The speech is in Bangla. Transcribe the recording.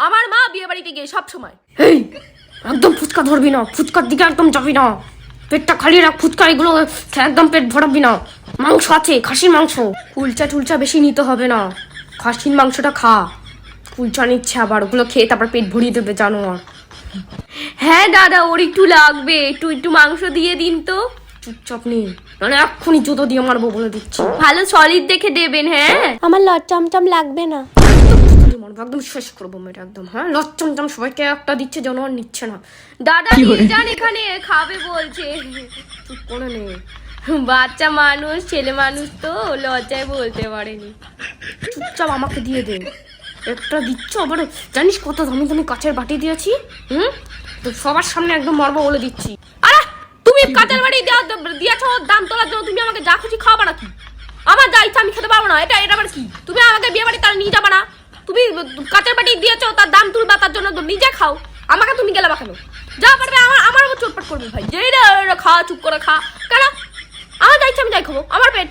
আমার মা বিয়ে বাড়িতে গিয়ে সব সময়। এই একদম ফুচকা ধরবি না, ফুচকার দিকে একদম যাবি না, পেটটা খালি রাখ, ফুচকা এগুলো একদম পেট ভরাবি না। মাংস আছে, খাসির মাংস, কুলচা টুলচা বেশি নিতে হবে না, খাসির মাংসটা খা। কুলচা নিচ্ছে আবার, ওগুলো খেয়ে তারপর পেট ভরিয়ে দেবে জানোয়ার। হ্যাঁ দাদা, ওর একটু লাগবে, একটু মাংস দিয়ে দিন তো। চুপচাপ নেই, মানে এক্ষুনি জুতো দিয়ে মারবো বলে দিচ্ছি। ভালো সলিড দেখে দেবেন। হ্যাঁ, আমার লটচমচম লাগবে না। জুতো দিয়ে মারবো, একদম শেষ করবো মেয়েটা একদম। হ্যাঁ লচ্চমচম সবাইকে একটা দিচ্ছে, জানোয়ার নিচ্ছে না। দাদা নিয়ে যান, এখানে খাবে বলছে। চুপ করে নে। বাচ্চা মানুষ, ছেলে মানুষ তো লজ্জায় বলতে পারেনি। চুপচাপ আমাকে দিয়ে দে। একটা দিচ্ছ আবার, জানিস কত দামি দামি কাচের বাটি দিয়েছি? তো সবার সামনে একদম মারবো বলে দিচ্ছি। আরে তুমি কাঁচের বাড়ি দিয়েছো দাম তোলার জন্য, তুমি আমাকে যা খুশি খাওয়াবা নাকি? আমার যা ইচ্ছা আমি খেতে পারবো না, এটা আবার কি? তুমি আমাকে বিয়ে বাড়ি তার নিয়ে যাবা না? তুমি কাঁচের বাটি দিয়েছো, তার দাম তুলবা, তার জন্য নিজে খাও, আমাকে তুমি গেলে বা কেন? যা পারবে আমার উপর চোটপাট করবে ভাই। যেই না খাওয়া, চুপ করে খা। কেন? আমার যা ইচ্ছা আমি যাই খাবো, আমার পেট।